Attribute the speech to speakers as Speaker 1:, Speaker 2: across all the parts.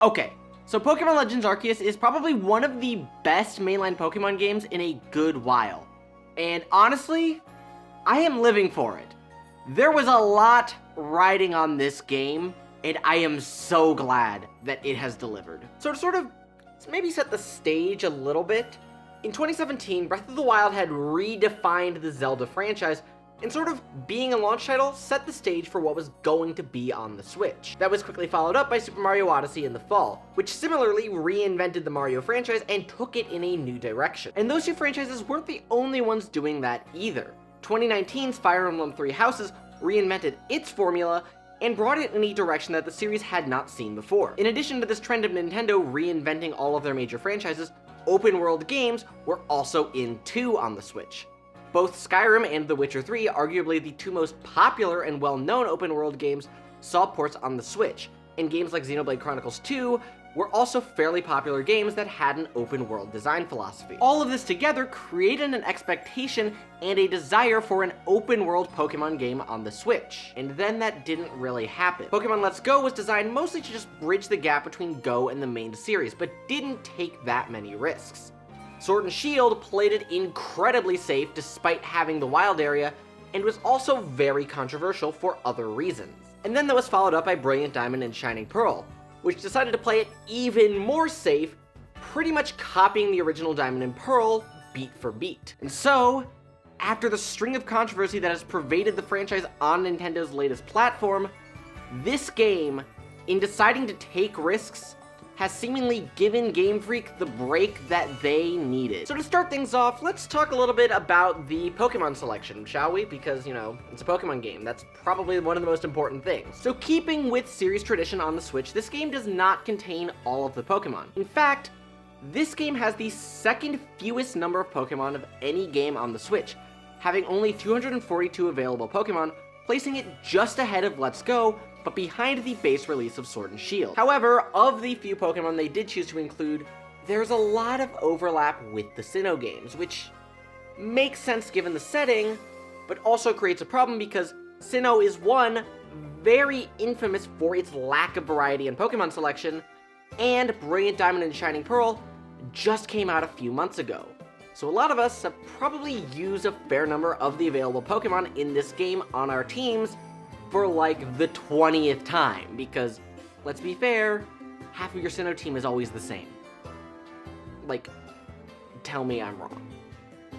Speaker 1: Okay, so Pokemon Legends Arceus is probably one of the best mainline Pokemon games in a good while. And honestly, I am living for it. There was a lot riding on this game, and I am so glad that it has delivered. So to sort of maybe set the stage a little bit, in 2017, Breath of the Wild had redefined the Zelda franchise, and sort of being a launch title set the stage for what was going to be on the Switch. That was quickly followed up by Super Mario Odyssey in the fall, which similarly reinvented the Mario franchise and took it in a new direction. And those two franchises weren't the only ones doing that either. 2019's Fire Emblem Three Houses reinvented its formula and brought it in a direction that the series had not seen before. In addition to this trend of Nintendo reinventing all of their major franchises, open world games were also in too on the Switch. Both Skyrim and The Witcher 3, arguably the two most popular and well-known open-world games, saw ports on the Switch, and games like Xenoblade Chronicles 2 were also fairly popular games that had an open-world design philosophy. All of this together created an expectation and a desire for an open-world Pokemon game on the Switch, and then that didn't really happen. Pokemon Let's Go was designed mostly to just bridge the gap between Go and the main series, but didn't take that many risks. Sword and Shield played it incredibly safe despite having the wild area, and was also very controversial for other reasons. And then that was followed up by Brilliant Diamond and Shining Pearl, which decided to play it even more safe, pretty much copying the original Diamond and Pearl beat for beat. And so, after the string of controversy that has pervaded the franchise on Nintendo's latest platform, this game, in deciding to take risks, has seemingly given Game Freak the break that they needed. So to start things off, let's talk a little bit about the Pokemon selection, shall we? Because, you know, it's a Pokemon game. That's probably one of the most important things. So keeping with series tradition on the Switch, this game does not contain all of the Pokemon. In fact, this game has the second fewest number of Pokemon of any game on the Switch, having only 242 available Pokemon, placing it just ahead of Let's Go, but behind the base release of Sword and Shield. However, of the few Pokemon they did choose to include, there's a lot of overlap with the Sinnoh games, which makes sense given the setting, but also creates a problem because Sinnoh is one, very infamous for its lack of variety in Pokemon selection, and Brilliant Diamond and Shining Pearl just came out a few months ago. So a lot of us have probably used a fair number of the available Pokemon in this game on our teams for like the 20th time, because, let's be fair, half of your Sinnoh team is always the same. Like, tell me I'm wrong.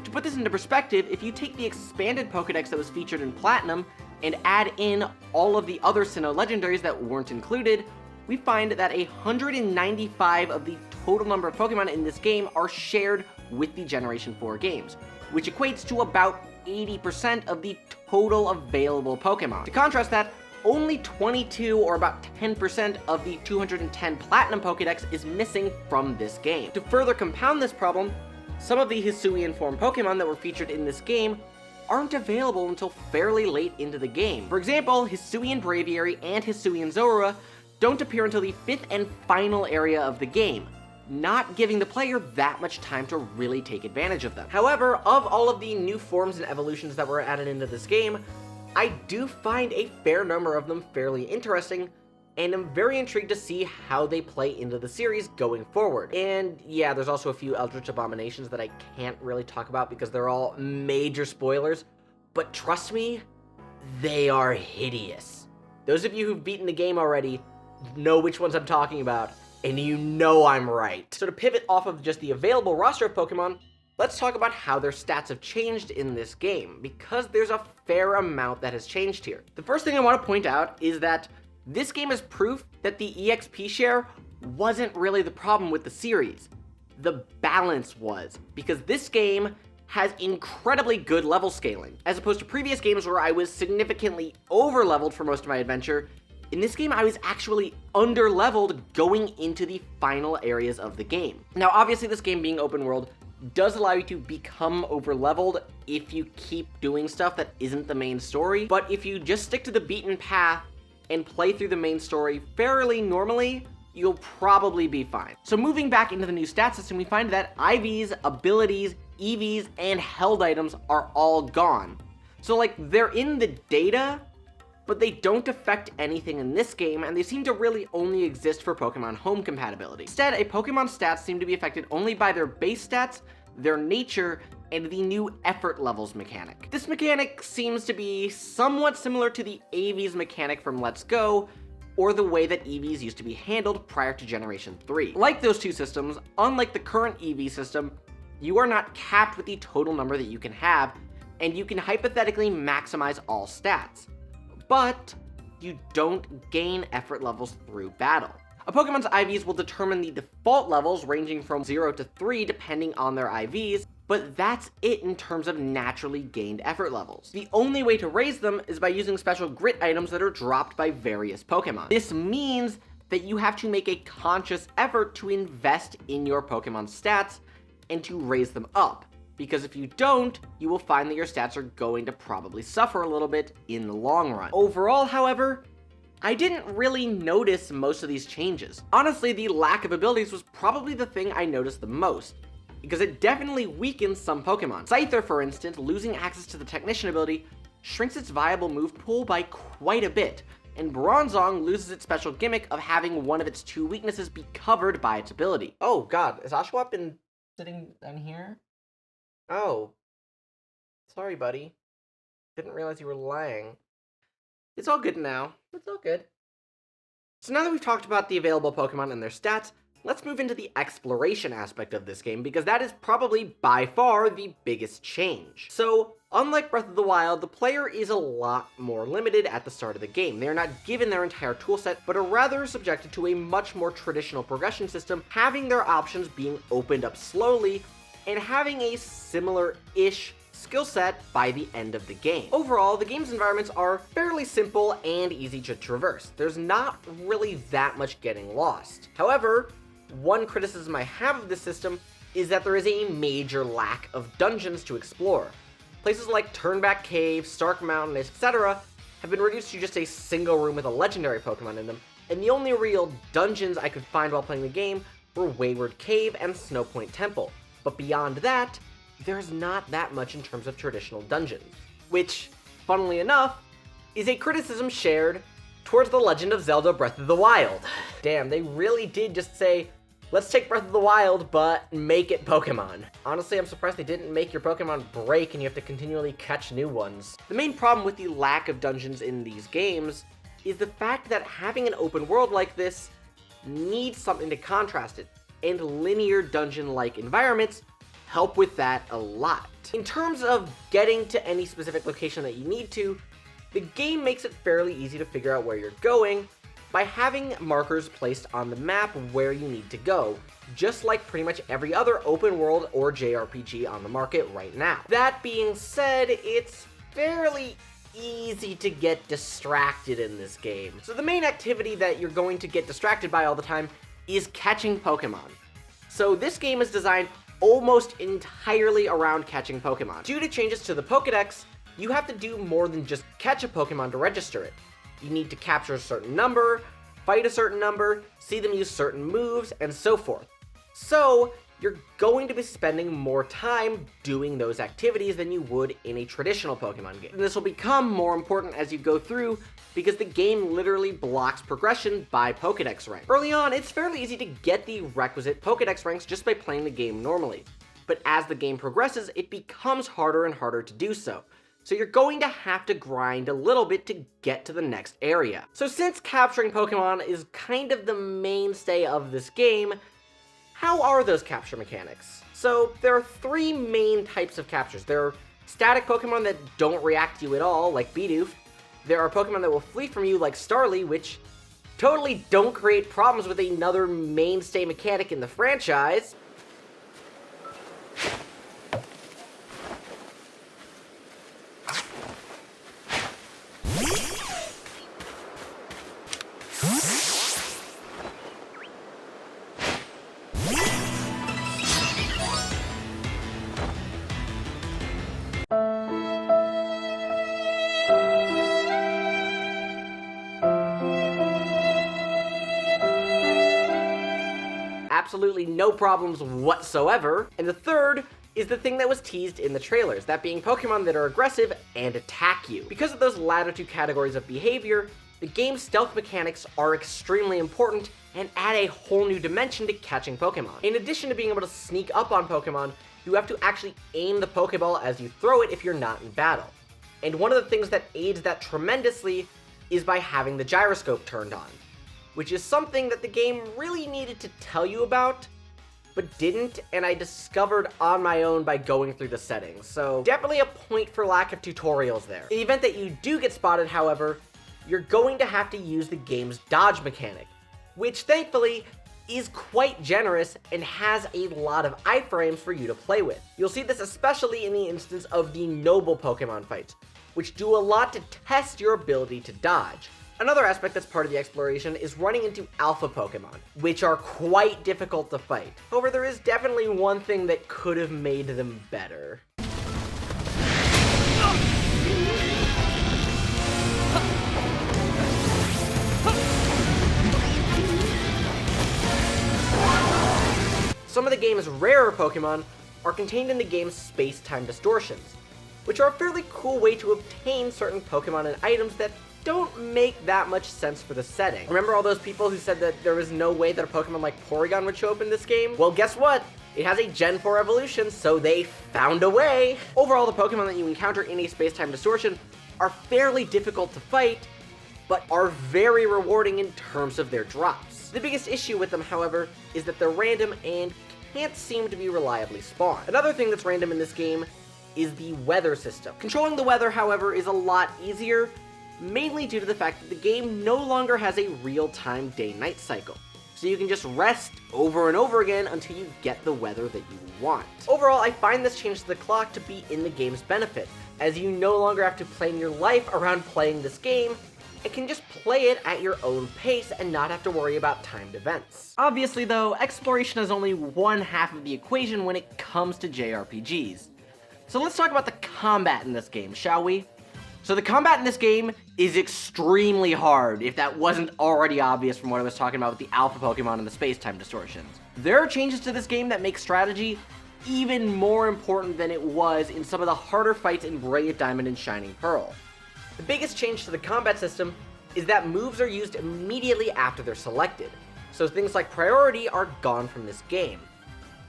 Speaker 1: To put this into perspective, if you take the expanded Pokedex that was featured in Platinum and add in all of the other Sinnoh legendaries that weren't included, we find that 195 of the total number of Pokemon in this game are shared with the Generation 4 games, which equates to about 80% of the total available Pokemon. To contrast that, only 22 or about 10% of the 210 Platinum Pokedex is missing from this game. To further compound this problem, some of the Hisuian form Pokemon that were featured in this game aren't available until fairly late into the game. For example, Hisuian Braviary and Hisuian Zorua don't appear until the 5th and final area of the game, not giving the player that much time to really take advantage of them. However, of all of the new forms and evolutions that were added into this game, I do find a fair number of them fairly interesting, and I'm very intrigued to see how they play into the series going forward. And yeah, there's also a few Eldritch Abominations that I can't really talk about because they're all major spoilers, but trust me, they are hideous. Those of you who've beaten the game already know which ones I'm talking about, and you know I'm right. So to pivot off of just the available roster of Pokemon, let's talk about how their stats have changed in this game, because there's a fair amount that has changed here. The first thing I want to point out is that this game is proof that the EXP share wasn't really the problem with the series. The balance was, because this game has incredibly good level scaling. As opposed to previous games where I was significantly over-leveled for most of my adventure, in this game, I was actually under-leveled going into the final areas of the game. Now, obviously, this game being open world does allow you to become over-leveled if you keep doing stuff that isn't the main story, but if you just stick to the beaten path and play through the main story fairly normally, you'll probably be fine. So moving back into the new stat system, we find that IVs, abilities, EVs, and held items are all gone. So, like, they're in the data, but they don't affect anything in this game, and they seem to really only exist for Pokemon Home compatibility. Instead, a Pokemon's stats seem to be affected only by their base stats, their nature, and the new effort levels mechanic. This mechanic seems to be somewhat similar to the Eevees mechanic from Let's Go, or the way that Eevees used to be handled prior to Generation 3. Like those two systems, unlike the current Eevee system, you are not capped with the total number that you can have, and you can hypothetically maximize all stats. But you don't gain effort levels through battle. A Pokemon's IVs will determine the default levels ranging from 0 to 3 depending on their IVs, but that's it in terms of naturally gained effort levels. The only way to raise them is by using special grit items that are dropped by various Pokemon. This means that you have to make a conscious effort to invest in your Pokemon's stats and to raise them up, because if you don't, you will find that your stats are going to probably suffer a little bit in the long run. Overall, however, I didn't really notice most of these changes. Honestly, the lack of abilities was probably the thing I noticed the most, because it definitely weakens some Pokemon. Scyther, for instance, losing access to the Technician ability shrinks its viable move pool by quite a bit, and Bronzong loses its special gimmick of having one of its two weaknesses be covered by its ability. Oh god, has Oshawott been sitting down here? Oh. Sorry, buddy. Didn't realize you were lying. It's all good now. It's all good. So now that we've talked about the available Pokemon and their stats, let's move into the exploration aspect of this game, because that is probably by far the biggest change. So, unlike Breath of the Wild, the player is a lot more limited at the start of the game. They are not given their entire toolset, but are rather subjected to a much more traditional progression system, having their options being opened up slowly, and having a similar-ish skill set by the end of the game. Overall, the game's environments are fairly simple and easy to traverse. There's not really that much getting lost. However, one criticism I have of this system is that there is a major lack of dungeons to explore. Places like Turnback Cave, Stark Mountain, etc. have been reduced to just a single room with a legendary Pokemon in them, and the only real dungeons I could find while playing the game were Wayward Cave and Snowpoint Temple. But beyond that, there's not that much in terms of traditional dungeons, which, funnily enough, is a criticism shared towards The Legend of Zelda Breath of the Wild. Damn, they really did just say, let's take Breath of the Wild, but make it Pokemon. Honestly, I'm surprised they didn't make your Pokemon break and you have to continually catch new ones. The main problem with the lack of dungeons in these games is the fact that having an open world like this needs something to contrast it, and linear dungeon-like environments help with that a lot. In terms of getting to any specific location that you need to, the game makes it fairly easy to figure out where you're going by having markers placed on the map where you need to go, just like pretty much every other open world or JRPG on the market right now. That being said, it's fairly easy to get distracted in this game. So the main activity that you're going to get distracted by all the time is catching Pokemon. So this game is designed almost entirely around catching Pokemon. Due to changes to the Pokédex, you have to do more than just catch a Pokemon to register it. You need to capture a certain number, fight a certain number, see them use certain moves, and so forth. So, you're going to be spending more time doing those activities than you would in a traditional Pokemon game. And this will become more important as you go through, because the game literally blocks progression by Pokédex rank. Early on, it's fairly easy to get the requisite Pokédex ranks just by playing the game normally. But as the game progresses, it becomes harder and harder to do so. So you're going to have to grind a little bit to get to the next area. So since capturing Pokemon is kind of the mainstay of this game, how are those capture mechanics? So there are three main types of captures. There are static Pokemon that don't react to you at all, like Bidoof. There are Pokemon that will flee from you, like Starly, which totally don't create problems with another mainstay mechanic in the franchise. Absolutely no problems whatsoever. And the third is the thing that was teased in the trailers, that being Pokemon that are aggressive and attack you. Because of those latter two categories of behavior, the game's stealth mechanics are extremely important and add a whole new dimension to catching Pokemon. In addition to being able to sneak up on Pokemon, you have to actually aim the Pokeball as you throw it if you're not in battle. And one of the things that aids that tremendously is by having the gyroscope turned on, which is something that the game really needed to tell you about, but didn't, and I discovered on my own by going through the settings. So definitely a point for lack of tutorials there. In the event that you do get spotted, however, you're going to have to use the game's dodge mechanic, which thankfully is quite generous and has a lot of iframes for you to play with. You'll see this especially in the instance of the noble Pokemon fights, which do a lot to test your ability to dodge. Another aspect that's part of the exploration is running into alpha Pokemon, which are quite difficult to fight. However, there is definitely one thing that could have made them better. Some of the game's rarer Pokemon are contained in the game's space-time distortions, which are a fairly cool way to obtain certain Pokemon and items that don't make that much sense for the setting. Remember all those people who said that there was no way that a Pokemon like Porygon would show up in this game? Well, guess what? It has a Gen 4 evolution, so they found a way! Overall, the Pokemon that you encounter in a space-time distortion are fairly difficult to fight, but are very rewarding in terms of their drops. The biggest issue with them, however, is that they're random and can't seem to be reliably spawned. Another thing that's random in this game is the weather system. Controlling the weather, however, is a lot easier, mainly due to the fact that the game no longer has a real-time day-night cycle. So you can just rest over and over again until you get the weather that you want. Overall, I find this change to the clock to be in the game's benefit, as you no longer have to plan your life around playing this game, and can just play it at your own pace and not have to worry about timed events. Obviously though, exploration is only one half of the equation when it comes to JRPGs. So let's talk about the combat in this game, shall we? So the combat in this game is extremely hard, if that wasn't already obvious from what I was talking about with the alpha Pokemon and the space-time distortions. There are changes to this game that make strategy even more important than it was in some of the harder fights in Brilliant Diamond and Shining Pearl. The biggest change to the combat system is that moves are used immediately after they're selected, so things like priority are gone from this game.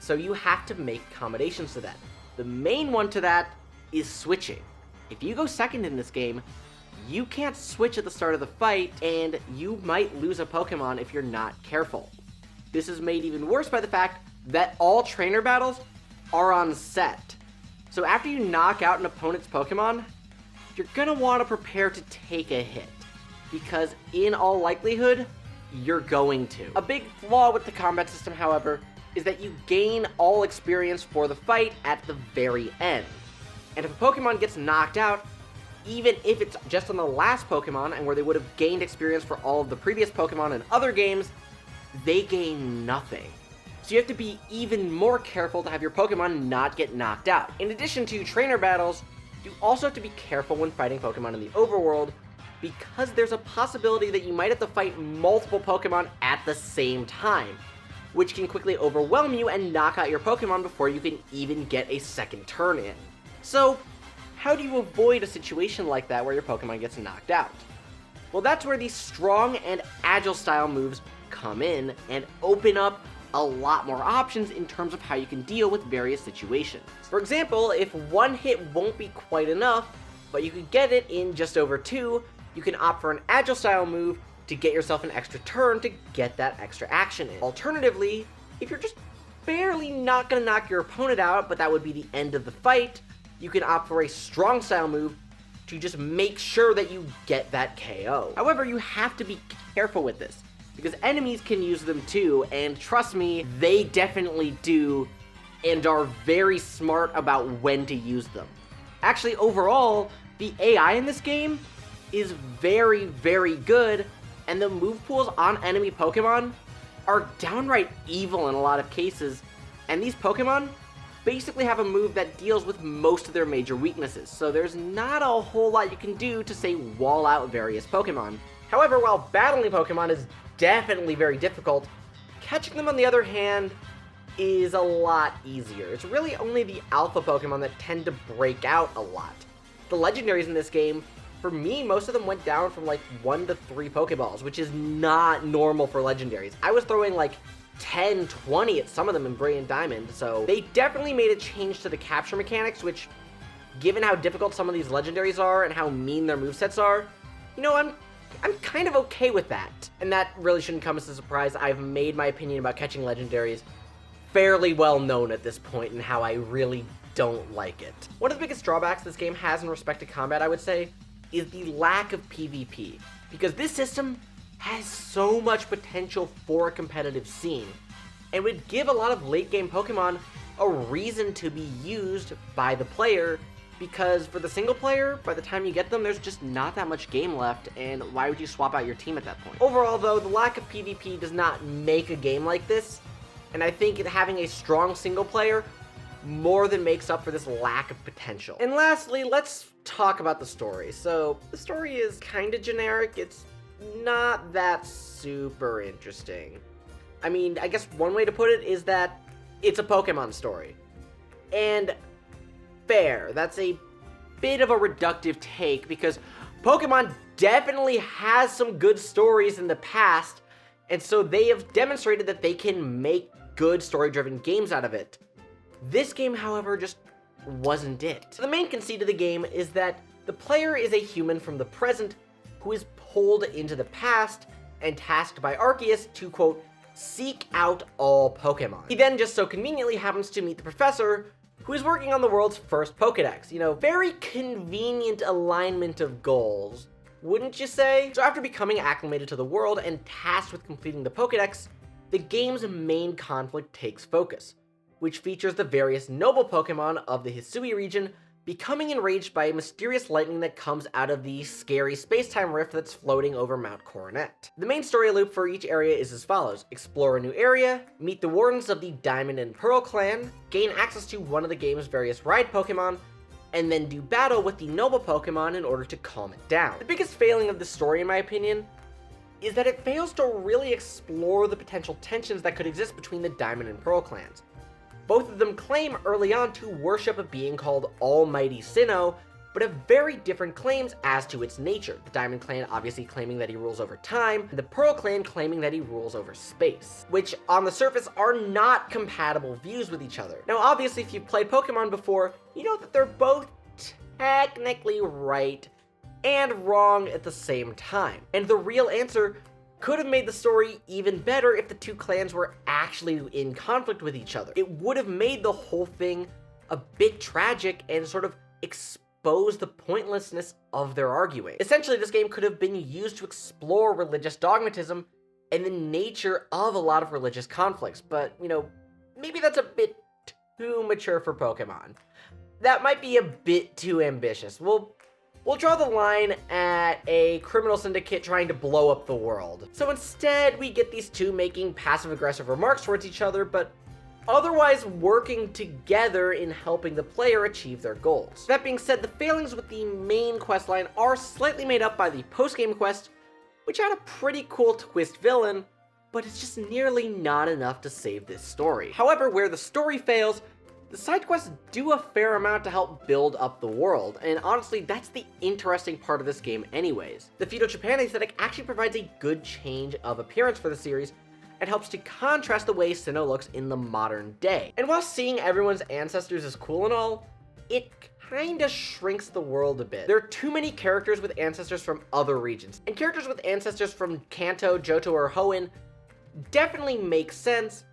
Speaker 1: So you have to make accommodations to that. The main one to that is switching. If you go second in this game, you can't switch at the start of the fight, and you might lose a Pokemon if you're not careful. This is made even worse by the fact that all trainer battles are on set. So after you knock out an opponent's Pokemon, you're gonna want to prepare to take a hit, because in all likelihood, you're going to. A big flaw with the combat system, however, is that you gain all experience for the fight at the very end. And if a Pokemon gets knocked out, even if it's just on the last Pokemon and where they would have gained experience for all of the previous Pokemon in other games, they gain nothing. So you have to be even more careful to have your Pokemon not get knocked out. In addition to trainer battles, you also have to be careful when fighting Pokemon in the overworld, because there's a possibility that you might have to fight multiple Pokemon at the same time, which can quickly overwhelm you and knock out your Pokemon before you can even get a second turn in. So, how do you avoid a situation like that where your Pokemon gets knocked out? Well, that's where these strong and agile style moves come in and open up a lot more options in terms of how you can deal with various situations. For example, if one hit won't be quite enough, but you could get it in just over 2, you can opt for an agile style move to get yourself an extra turn to get that extra action in. Alternatively, if you're just barely not gonna knock your opponent out, but that would be the end of the fight, you can opt for a strong style move to just make sure that you get that KO. However, you have to be careful with this, because enemies can use them too, and trust me, they definitely do, and are very smart about when to use them. Actually, overall, the AI in this game is very, very good, and the move pools on enemy Pokemon are downright evil in a lot of cases, and these Pokemon basically have a move that deals with most of their major weaknesses, so there's not a whole lot you can do to, say, wall out various Pokemon. However, while battling Pokemon is definitely very difficult, catching them on the other hand is a lot easier. It's really only the alpha Pokemon that tend to break out a lot. The legendaries in this game, for me, most of them went down from like 1 to 3 Pokeballs, which is not normal for legendaries. I was throwing like 10, 20 at some of them in Brilliant Diamond, so they definitely made a change to the capture mechanics, which, given how difficult some of these legendaries are and how mean their movesets are, you know, I'm kind of okay with that. And that really shouldn't come as a surprise. I've made my opinion about catching legendaries fairly well known at this point and how I really don't like it. One of the biggest drawbacks this game has in respect to combat, I would say, is the lack of PvP, because this system has so much potential for a competitive scene, and would give a lot of late game Pokemon a reason to be used by the player, because for the single player, by the time you get them, there's just not that much game left, and why would you swap out your team at that point? Overall though, the lack of PvP does not make a game like this, and I think having a strong single player more than makes up for this lack of potential. And lastly, let's talk about the story. So, the story is kinda generic, it's not that super interesting. I mean, I guess one way to put it is that it's a Pokemon story. And fair, that's a bit of a reductive take, because Pokemon definitely has some good stories in the past, and so they have demonstrated that they can make good story-driven games out of it. This game, however, just wasn't it. So the main conceit of the game is that the player is a human from the present who is pulled into the past and tasked by Arceus to, quote, seek out all Pokemon. He then just so conveniently happens to meet the professor, who is working on the world's first Pokedex. You know, very convenient alignment of goals, wouldn't you say? So after becoming acclimated to the world and tasked with completing the Pokedex, the game's main conflict takes focus, which features the various noble Pokemon of the Hisui region becoming enraged by a mysterious lightning that comes out of the scary space-time rift that's floating over Mount Coronet. The main story loop for each area is as follows: explore a new area, meet the wardens of the Diamond and Pearl clan, gain access to one of the game's various ride Pokemon, and then do battle with the noble Pokemon in order to calm it down. The biggest failing of this story, in my opinion, is that it fails to really explore the potential tensions that could exist between the Diamond and Pearl clans. Both of them claim early on to worship a being called Almighty Sinnoh, but have very different claims as to its nature. The Diamond clan obviously claiming that he rules over time, and the Pearl clan claiming that he rules over space, which on the surface are not compatible views with each other. Now obviously if you've played Pokemon before, you know that they're both technically right and wrong at the same time. And the real answer could have made the story even better if the two clans were actually in conflict with each other. It would have made the whole thing a bit tragic and sort of expose the pointlessness of their arguing. Essentially, this game could have been used to explore religious dogmatism and the nature of a lot of religious conflicts, but, you know, maybe that's a bit too mature for Pokemon. That might be a bit too ambitious. We'll draw the line at a criminal syndicate trying to blow up the world. So instead, we get these two making passive-aggressive remarks towards each other, but otherwise working together in helping the player achieve their goals. That being said, the failings with the main questline are slightly made up by the post-game quest, which had a pretty cool twist villain, but it's just nearly not enough to save this story. However, where the story fails, the side quests do a fair amount to help build up the world, and honestly, that's the interesting part of this game anyways. The feudal Japan aesthetic actually provides a good change of appearance for the series, and helps to contrast the way Sinnoh looks in the modern day. And while seeing everyone's ancestors is cool and all, it kinda shrinks the world a bit. There are too many characters with ancestors from other regions, and characters with ancestors from Kanto, Johto, or Hoenn definitely make sense,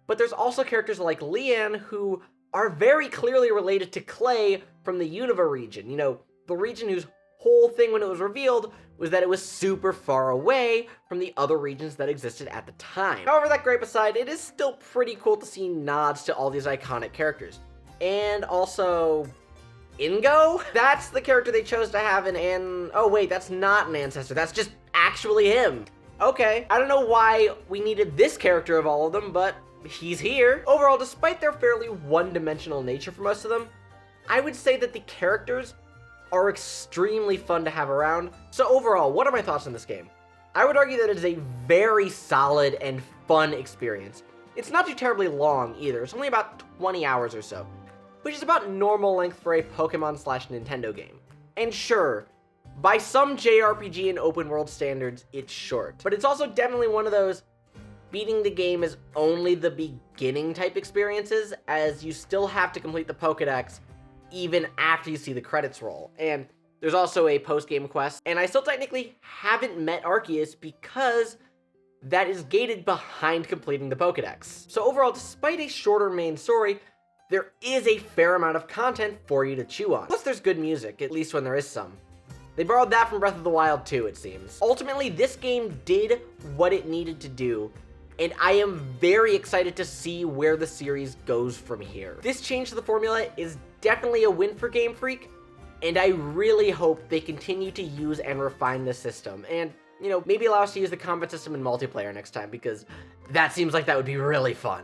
Speaker 1: but there's also characters like Leanne who are very clearly related to Clay from the Unova region. You know, the region whose whole thing when it was revealed was that it was super far away from the other regions that existed at the time. However, that gripe aside, it is still pretty cool to see nods to all these iconic characters. And also, Ingo? That's the character they chose to have oh wait, that's not an ancestor, that's just actually him. Okay, I don't know why we needed this character of all of them, but he's here. Overall, despite their fairly one-dimensional nature for most of them, I would say that the characters are extremely fun to have around. So overall, what are my thoughts on this game? I would argue that it is a very solid and fun experience. It's not too terribly long either, it's only about 20 hours or so, which is about normal length for a Pokemon/Nintendo game. And sure, by some JRPG and open world standards, it's short, but it's also definitely one of those beating the game is only the beginning type experiences, as you still have to complete the Pokedex even after you see the credits roll. And there's also a post-game quest, and I still technically haven't met Arceus because that is gated behind completing the Pokedex. So overall, despite a shorter main story, there is a fair amount of content for you to chew on. Plus there's good music, at least when there is some. They borrowed that from Breath of the Wild too, it seems. Ultimately, this game did what it needed to do, and I am very excited to see where the series goes from here. This change to the formula is definitely a win for Game Freak, and I really hope they continue to use and refine the system, and, maybe allow us to use the combat system in multiplayer next time, because that seems like that would be really fun.